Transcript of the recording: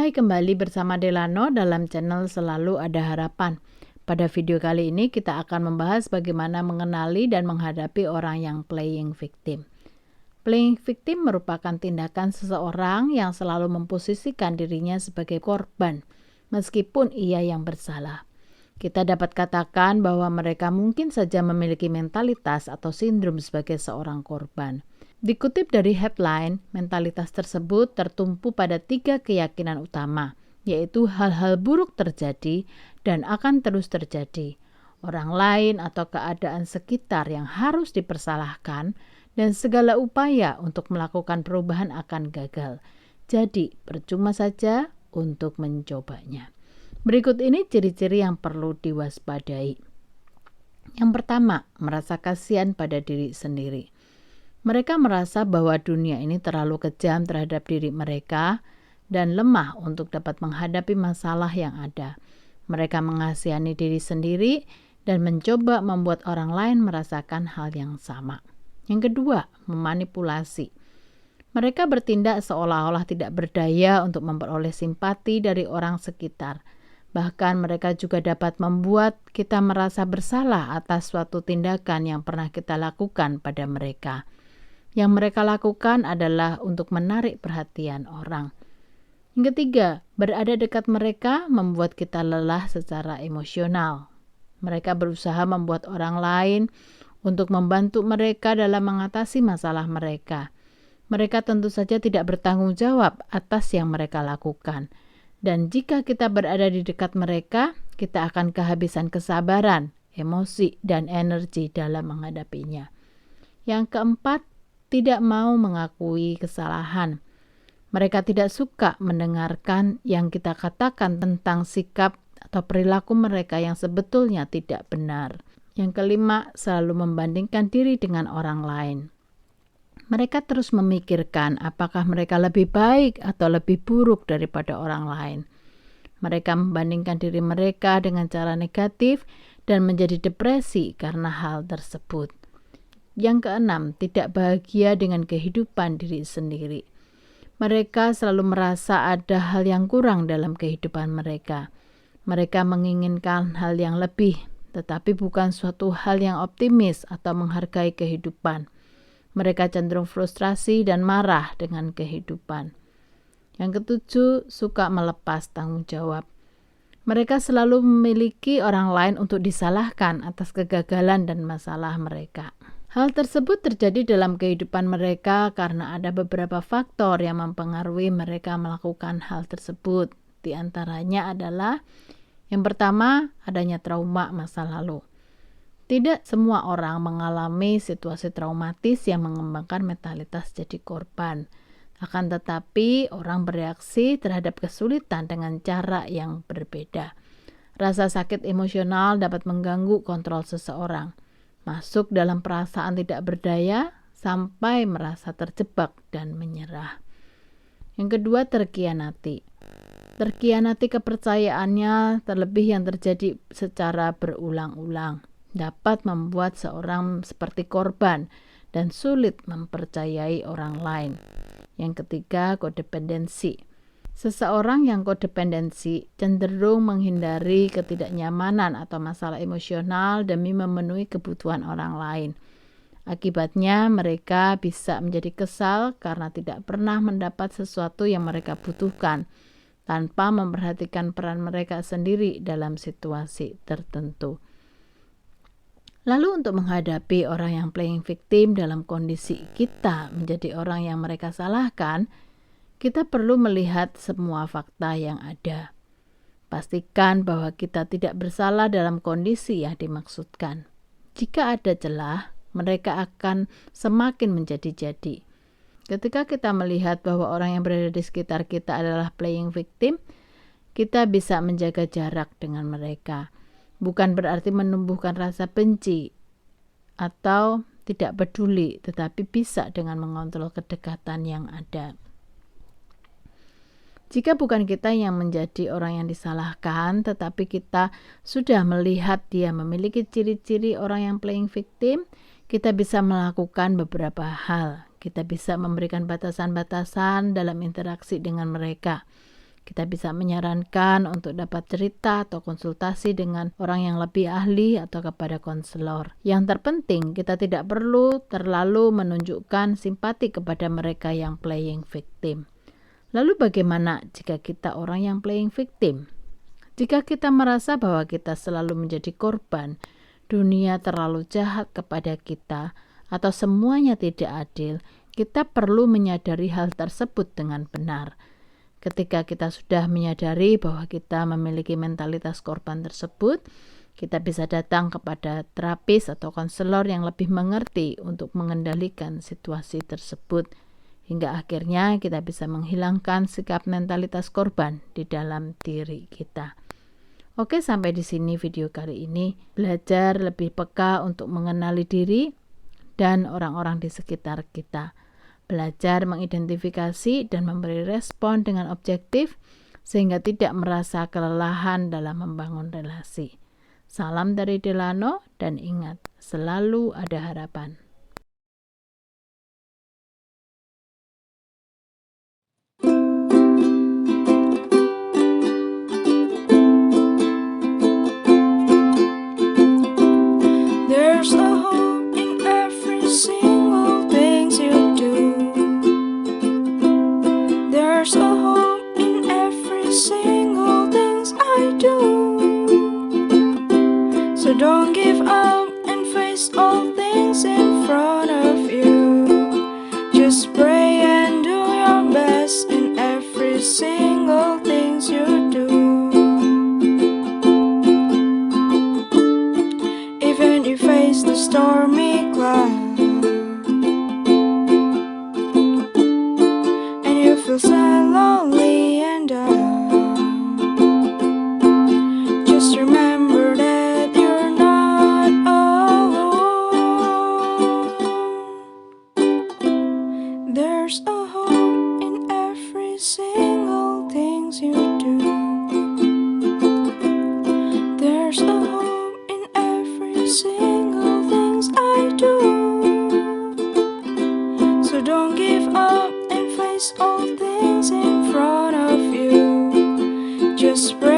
Hai, kembali bersama Delano dalam channel Selalu Ada Harapan. Pada video kali ini kita akan membahas bagaimana mengenali dan menghadapi orang yang playing victim. Playing victim merupakan tindakan seseorang yang selalu memposisikan dirinya sebagai korban, meskipun ia yang bersalah. Kita dapat katakan bahwa mereka mungkin saja memiliki mentalitas atau sindrom sebagai seorang korban. Dikutip dari headline, mentalitas tersebut tertumpu pada 3 keyakinan utama, yaitu hal-hal buruk terjadi dan akan terus terjadi. Orang lain atau keadaan sekitar yang harus dipersalahkan dan segala upaya untuk melakukan perubahan akan gagal. Jadi, percuma saja untuk mencobanya. Berikut ini ciri-ciri yang perlu diwaspadai. Yang pertama, merasa kasihan pada diri sendiri. Mereka merasa bahwa dunia ini terlalu kejam terhadap diri mereka dan lemah untuk dapat menghadapi masalah yang ada. Mereka mengasihani diri sendiri dan mencoba membuat orang lain merasakan hal yang sama. Yang kedua, memanipulasi. Mereka bertindak seolah-olah tidak berdaya untuk memperoleh simpati dari orang sekitar. Bahkan mereka juga dapat membuat kita merasa bersalah atas suatu tindakan yang pernah kita lakukan pada mereka. Yang mereka lakukan adalah untuk menarik perhatian orang. Yang ketiga, berada dekat mereka membuat kita lelah secara emosional. Mereka berusaha membuat orang lain untuk membantu mereka dalam mengatasi masalah mereka. Mereka tentu saja tidak bertanggung jawab atas yang mereka lakukan. Dan jika kita berada di dekat mereka, kita akan kehabisan kesabaran, emosi, dan energi dalam menghadapinya. Yang keempat, tidak mau mengakui kesalahan. Mereka tidak suka mendengarkan yang kita katakan tentang sikap atau perilaku mereka yang sebetulnya tidak benar. Yang kelima, selalu membandingkan diri dengan orang lain. Mereka terus memikirkan apakah mereka lebih baik atau lebih buruk daripada orang lain. Mereka membandingkan diri mereka dengan cara negatif dan menjadi depresi karena hal tersebut. Yang keenam, tidak bahagia dengan kehidupan diri sendiri. Mereka selalu merasa ada hal yang kurang dalam kehidupan mereka. Mereka menginginkan hal yang lebih, tetapi bukan suatu hal yang optimis atau menghargai kehidupan. Mereka cenderung frustrasi dan marah dengan kehidupan. Yang ketujuh, suka melepas tanggung jawab. Mereka selalu memiliki orang lain untuk disalahkan atas kegagalan dan masalah mereka. Hal tersebut terjadi dalam kehidupan mereka karena ada beberapa faktor yang mempengaruhi mereka melakukan hal tersebut. Di antaranya adalah yang pertama, adanya trauma masa lalu. Tidak semua orang mengalami situasi traumatis yang mengembangkan mentalitas jadi korban. Akan tetapi, orang bereaksi terhadap kesulitan dengan cara yang berbeda. Rasa sakit emosional dapat mengganggu kontrol seseorang. Masuk dalam perasaan tidak berdaya sampai merasa terjebak dan menyerah. Yang kedua, terkhianati. Terkhianati kepercayaannya, terlebih yang terjadi secara berulang-ulang, dapat membuat seorang seperti korban dan sulit mempercayai orang lain. Yang ketiga, kodependensi. Seseorang yang kodependensi cenderung menghindari ketidaknyamanan atau masalah emosional demi memenuhi kebutuhan orang lain. Akibatnya mereka bisa menjadi kesal karena tidak pernah mendapat sesuatu yang mereka butuhkan, tanpa memperhatikan peran mereka sendiri dalam situasi tertentu. Lalu untuk menghadapi orang yang playing victim dalam kondisi kita menjadi orang yang mereka salahkan, kita perlu melihat semua fakta yang ada. Pastikan bahwa kita tidak bersalah dalam kondisi yang dimaksudkan. Jika ada celah, mereka akan semakin menjadi-jadi. Ketika kita melihat bahwa orang yang berada di sekitar kita adalah playing victim, kita bisa menjaga jarak dengan mereka. Bukan berarti menumbuhkan rasa benci atau tidak peduli, tetapi bisa dengan mengontrol kedekatan yang ada. Jika bukan kita yang menjadi orang yang disalahkan, tetapi kita sudah melihat dia memiliki ciri-ciri orang yang playing victim, kita bisa melakukan beberapa hal. Kita bisa memberikan batasan-batasan dalam interaksi dengan mereka. Kita bisa menyarankan untuk dapat cerita atau konsultasi dengan orang yang lebih ahli atau kepada konselor. Yang terpenting, kita tidak perlu terlalu menunjukkan simpati kepada mereka yang playing victim. Lalu bagaimana jika kita orang yang playing victim? Jika kita merasa bahwa kita selalu menjadi korban, dunia terlalu jahat kepada kita, atau semuanya tidak adil, kita perlu menyadari hal tersebut dengan benar. Ketika kita sudah menyadari bahwa kita memiliki mentalitas korban tersebut, kita bisa datang kepada terapis atau konselor yang lebih mengerti untuk mengendalikan situasi tersebut, hingga akhirnya kita bisa menghilangkan sikap mentalitas korban di dalam diri kita. Oke, sampai di sini video kali ini. Belajar lebih peka untuk mengenali diri dan orang-orang di sekitar kita. Belajar mengidentifikasi dan memberi respon dengan objektif sehingga tidak merasa kelelahan dalam membangun relasi. Salam dari Delano dan ingat, selalu ada harapan. There's a hope in every single thing you do. There's a hope in every single thing I do. So don't give up and face all things in front of you. Just pray and do your best in every single thing you do. Even if you face the stormy cloud and you feel sad, lonely and down, just remember that you're not alone. There's a hope in every single thing you do. There's a hope in every single things I do. So don't give up and face all things in front of you. Just pray